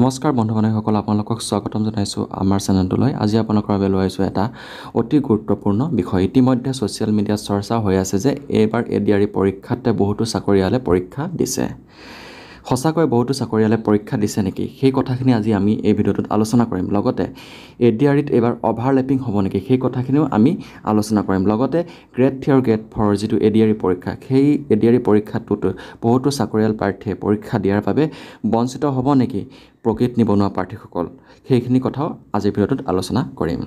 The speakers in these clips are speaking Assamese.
নমস্কাৰ বন্ধু-বান্ধৱীসকল, আপোনালোকক স্বাগতম জনাইছোঁ আমাৰ চেনেলটোলৈ। আজি আপোনালোকৰ বাবে লৈ আহিছোঁ এটা অতি গুৰুত্বপূৰ্ণ বিষয়। ইতিমধ্যে ছ'চিয়েল মিডিয়াত চৰ্চা হৈ আছে যে এইবাৰ এডিআৰই পৰীক্ষাত বহুতো চাকৰিয়ালে পৰীক্ষা দিছে। সঁচাকৈ বহুতো চাকৰিয়ালে পৰীক্ষা দিছে নেকি, সেই কথাখিনি আজি আমি এই ভিডিঅ'টোত আলোচনা কৰিম। লগতে এডিআৰইত এইবাৰ অভাৰলেপিং হ'ব নেকি, সেই কথাখিনিও আমি আলোচনা কৰিম। লগতে গ্ৰেড 3 আৰু গ্ৰেড 4 যিটো এডিআৰই পৰীক্ষা, সেই এডিআৰই পৰীক্ষাটোত বহুতো চাকৰিয়াল প্ৰাৰ্থীয়ে পৰীক্ষা দিয়াৰ বাবে বঞ্চিত হ'ব নেকি প্ৰকৃত নিবনুৱা প্ৰাৰ্থীসকল, সেইখিনি কথাও আজিৰ ভিডিঅ'টোত আলোচনা কৰিম।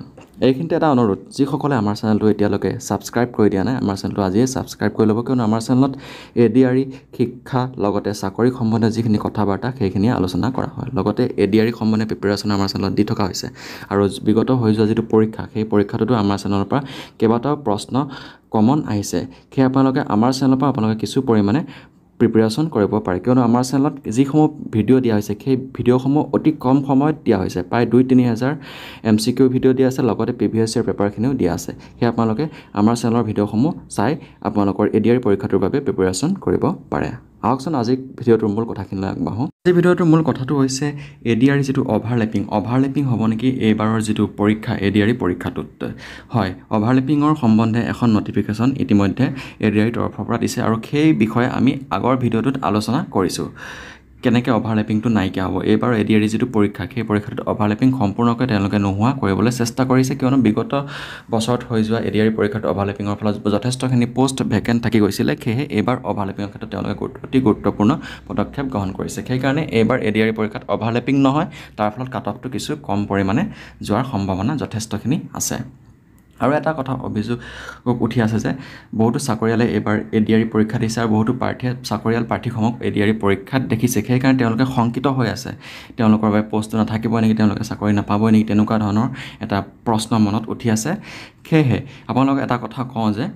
এইখিনিতে এটা অনুৰোধ, যিসকলে আমাৰ চেনেলটো এতিয়ালৈকে ছাবস্ক্ৰাইব কৰি দিয়া নাই, আমাৰ চেনেলটো আজিয়ে ছাবস্ক্ৰাইব কৰি ল'ব, কিয়নো আমাৰ চেনেলত এডিআৰই শিক্ষা লগতে চাকৰি সম্বন্ধে যিখিনি কথা বাৰ্তা সেইখিনি আলোচনা কৰা হয়। লগতে এডিআৰই সম্বন্ধে প্ৰিপেৰেশ্যন আমাৰ চেনেলত দি থকা হৈছে আৰু বিগত হৈ যোৱা যিটো পৰীক্ষা, সেই পৰীক্ষাটোতো আমাৰ চেনেলৰ পৰা কেইবাটাও প্ৰশ্ন কমন আহিছে। সেয়ে আপোনালোকে আমাৰ চেনেলৰ পৰা আপোনালোকে কিছু পৰিমাণে প্ৰিপেৰেশ্যন কৰিব পাৰে, কিয়নো আমাৰ চেনেলত যিসমূহ ভিডিঅ' দিয়া হৈছে সেই ভিডিঅ'সমূহ অতি কম সময়ত দিয়া হৈছে। প্ৰায় 2-3 হাজাৰ MCQ ভিডিঅ' দিয়া আছে, লগতে প্ৰিভিয়াছ ইয়েৰ পেপাৰখিনিও দিয়া আছে। সেয়ে আপোনালোকে আমাৰ চেনেলৰ ভিডিঅ'সমূহ চাই আপোনালোকৰ এডিআৰই পৰীক্ষাটোৰ বাবে প্ৰিপেৰেশ্যন কৰিব পাৰে। আহকচোন আজি ভিডিঅ'টোৰ মূল কথাখিনিলৈ আগবাঢ়োঁ। আজি ভিডিঅ'টোৰ মূল কথাটো হৈছে এডিআৰই যিটো অভাৰলেপিং হ'ব নেকি এইবাৰৰ যিটো পৰীক্ষা এডিআৰই পৰীক্ষাটোত। হয়, অভাৰলেপিঙৰ সম্বন্ধে এখন নটিফিকেশ্যন ইতিমধ্যে এডিআৰইৰ তৰফৰ পৰা দিছে আৰু সেই বিষয়ে আমি আগৰ ভিডিঅ'টোত আলোচনা কৰিছোঁ। কেনেকৈ অভাৰলেপিংটো নাইকিয়া হ'ব, এইবাৰ এডিআৰই যিটো পৰীক্ষা, সেই পৰীক্ষাটোত অভাৰলেপিং সম্পূৰ্ণকৈ তেওঁলোকে নোহোৱা কৰিবলৈ চেষ্টা কৰিছে, কিয়নো বিগত বছৰত হৈ যোৱা এডিআৰই পৰীক্ষাত অভাৰলেপিঙৰ ফলত যথেষ্টখিনি পোষ্ট ভেকেণ্ট থাকি গৈছিলে। সেয়েহে এইবাৰ অভাৰলেপিঙৰ ক্ষেত্ৰত তেওঁলোকে অতি গুৰুত্বপূৰ্ণ পদক্ষেপ গ্ৰহণ কৰিছে। সেইকাৰণে এইবাৰ এডিআৰই পৰীক্ষাত অভাৰলেপিং নহয়, তাৰ ফলত কাট অফটো কিছু কম পৰিমাণে যোৱাৰ সম্ভাৱনা যথেষ্টখিনি আছে। আৰু এটা কথা অভিযোগ উঠি আছে যে বহুতো চাকৰিয়ালে এইবাৰ এডিআৰই পৰীক্ষা দিছে আৰু বহুতো চাকৰিয়াল প্ৰাৰ্থীসমূহক এডিআৰই পৰীক্ষাত দেখিছে। সেইকাৰণে তেওঁলোকে শংকিত হৈ আছে, তেওঁলোকৰ বাবে পষ্টটো নাথাকিব নেকি, তেওঁলোকে চাকৰি নাপাবই নেকি, তেনেকুৱা ধৰণৰ এটা প্ৰশ্ন মনত উঠি আছে। সেয়েহে আপোনালোকে এটা কথা কওঁ যে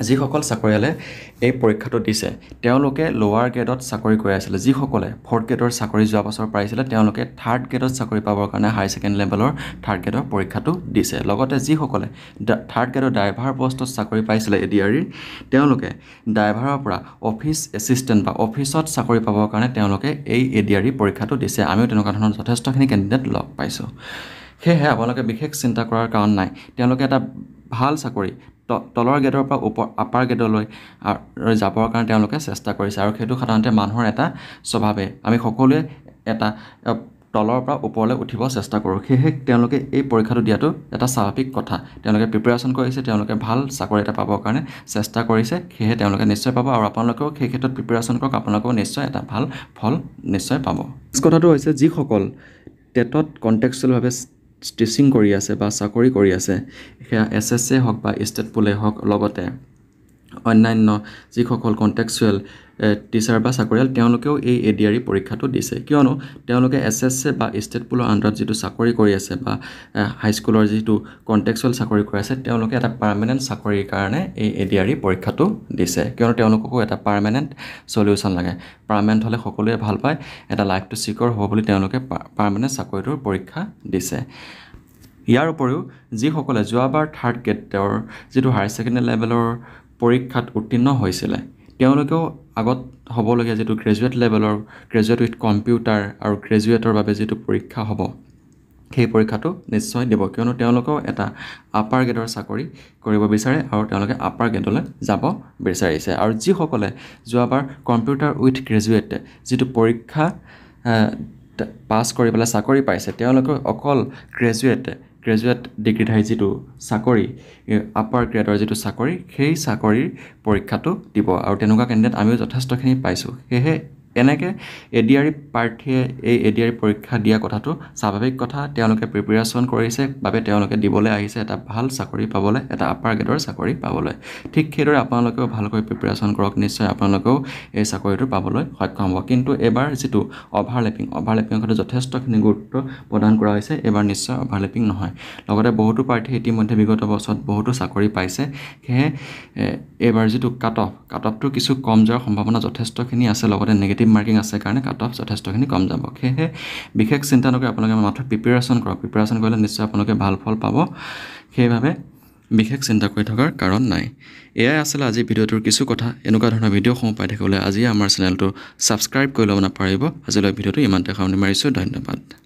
যিসকল চাকৰিয়ালে এই পৰীক্ষাটো দিছে তেওঁলোকে লোৱাৰ গ্ৰেডত চাকৰি কৰি আছিলে। যিসকলে 4th গ্ৰেডৰ চাকৰি যোৱা বছৰ পাইছিলে তেওঁলোকে 3rd গ্ৰেডত চাকৰি পাবৰ কাৰণে হাই ছেকেণ্ডেৰী লেভেলৰ 3rd গ্ৰেডৰ পৰীক্ষাটো দিছে। লগতে যিসকলে 3rd গ্ৰেডৰ ড্ৰাইভাৰ পষ্টত চাকৰি পাইছিলে এডিআৰইৰ, তেওঁলোকে ড্ৰাইভাৰৰ পৰা অফিচ এছিষ্টেণ্ট বা অফিচত চাকৰি পাবৰ কাৰণে তেওঁলোকে এই এডিআৰই পৰীক্ষাটো দিছে। আমিও তেনেকুৱা ধৰণৰ যথেষ্টখিনি কেণ্ডিডেট লগ পাইছোঁ। সেয়েহে আপোনালোকে বিশেষ চিন্তা কৰাৰ কাৰণ নাই। তেওঁলোকে এটা ভাল চাকৰি তলৰ গ্ৰেডৰ পৰা আপাৰ গ্ৰেডলৈ যাবৰ কাৰণে তেওঁলোকে চেষ্টা কৰিছে আৰু সেইটো সাধাৰণতে মানুহৰ এটা স্বভাৱে। আমি সকলোৱে এটা তলৰ পৰা ওপৰলৈ উঠিব চেষ্টা কৰোঁ। সেয়েহে তেওঁলোকে এই পৰীক্ষাটো দিয়াটো এটা স্বাভাৱিক কথা। তেওঁলোকে প্ৰিপেৰেশ্যন কৰিছে, তেওঁলোকে ভাল চাকৰি এটা পাবৰ কাৰণে চেষ্টা কৰিছে, সেয়েহে তেওঁলোকে নিশ্চয় পাব আৰু আপোনালোকেও সেই ক্ষেত্ৰত প্ৰিপেৰেশ্যন কৰক, আপোনালোকেও নিশ্চয় এটা ভাল ফল নিশ্চয় পাব। কথাটো হৈছে যিসকল টেটত কণ্টেক্সুৱেলভাৱে টিচিং কৰি আছে বা চাকৰি কৰি আছে, সেয়া SSC হওক বা ষ্টেট পুলে হওক, লগতে অন্যান্য যিসকল কণ্টেক্সুৱেল টিচাৰ বা চাকৰিয়াল, তেওঁলোকেও এই এডিআৰই পৰীক্ষাটো দিছে। কিয়নো তেওঁলোকে SSC বা ষ্টেট পুলৰ আণ্ডাৰত যিটো চাকৰি কৰি আছে বা হাইস্কুলৰ যিটো কণ্টেক্সুৱেল চাকৰি কৰি আছে, তেওঁলোকে এটা পাৰ্মানেণ্ট চাকৰিৰ কাৰণে এই এডিআৰই পৰীক্ষাটো দিছে। কিয়নো তেওঁলোককো এটা পাৰ্মানেণ্ট চলিউশ্যন লাগে। পাৰ্মানেণ্ট হ'লে সকলোৱে ভাল পায়, এটা লাইফটো চিকিউৰ হ'ব বুলি তেওঁলোকে পাৰ্মানেণ্ট চাকৰিটোৰ পৰীক্ষা দিছে। ইয়াৰ উপৰিও যিসকলে যোৱাবাৰ 3rd গ্ৰেডৰ যিটো হায়াৰ ছেকেণ্ডেৰী লেভেলৰ পৰীক্ষাত উত্তীৰ্ণ হৈছিলে, তেওঁলোকেও আগত হ'বলগীয়া যিটো গ্ৰেজুৱেট লেভেলৰ গ্ৰেজুৱেট উইথ কম্পিউটাৰ আৰু গ্ৰেজুৱেটৰ বাবে যিটো পৰীক্ষা হ'ব, সেই পৰীক্ষাটো নিশ্চয় দিব। কিয়নো তেওঁলোকেও এটা আপাৰ গ্ৰেডৰ চাকৰি কৰিব বিচাৰে আৰু তেওঁলোকে আপাৰ গ্ৰেডলৈ যাব বিচাৰিছে। আৰু যিসকলে যোৱাবাৰ কম্পিউটাৰ উইথ গ্ৰেজুৱেট যিটো পৰীক্ষা পাছ কৰি পেলাই চাকৰি পাইছে, তেওঁলোকে অকল গ্ৰেজুৱেট ডিগ্ৰীধাৰী যিটো চাকৰি, আপাৰ গ্ৰেডৰ যিটো চাকৰি, সেই চাকৰিৰ পৰীক্ষাটো দিব আৰু তেনেকুৱা কেণ্ডিডেট আমিও যথেষ্টখিনি পাইছোঁ। সেয়েহে এনেকৈ এডিআৰই প্ৰাৰ্থীয়ে এই এডিআৰই পৰীক্ষা দিয়া কথাটো স্বাভাৱিক কথা। তেওঁলোকে প্ৰিপেৰেশ্যন কৰিছে বাবে তেওঁলোকে দিবলৈ আহিছে এটা ভাল চাকৰি পাবলৈ, এটা আপাৰ গ্ৰেডৰ চাকৰি পাবলৈ। ঠিক সেইদৰে আপোনালোকেও ভালকৈ প্ৰিপেৰেশ্যন কৰক, নিশ্চয় আপোনালোকেও এই চাকৰিটো পাবলৈ সক্ষম হ'ব। কিন্তু এইবাৰ যিটো অভাৰলেপিঙৰ ক্ষেত্ৰত যথেষ্টখিনি গুৰুত্ব প্ৰদান কৰা হৈছে। এইবাৰ নিশ্চয় অভাৰলেপিং নহয়। লগতে বহুতো প্ৰাৰ্থীয়ে ইতিমধ্যে বিগত বছৰত বহুতো চাকৰি পাইছে। সেয়েহে এইবাৰ যিটো কাট অফটো কিছু কম যোৱাৰ সম্ভাৱনা যথেষ্টখিনি আছে। লগতে নেগেটিভ মাৰ্কিং আছে কাৰণে কাট অফ যথেষ্টখিনি কম যাব। সেয়েহে বিশেষ চিন্তা নকৰি আপোনালোকে মাত্ৰ প্ৰিপেৰেশ্যন কৰক। প্ৰিপেৰেশ্যন কৰিলে নিশ্চয় আপোনালোকে ভাল ফল পাব। সেইবাবে বিশেষ চিন্তা কৰি থকাৰ কাৰণ নাই। এয়াই আছিলে আজি ভিডিঅ'টোৰ কিছু কথা। এনেকুৱা ধৰণৰ ভিডিঅ'সমূহ পাই থাকিবলৈ আজি আমাৰ চেনেলটো ছাবস্ক্ৰাইব কৰি ল'ব নাপাহৰিব। আজিলৈ ভিডিঅ'টো ইমানতে সামৰণি মাৰিছোঁ। ধন্যবাদ।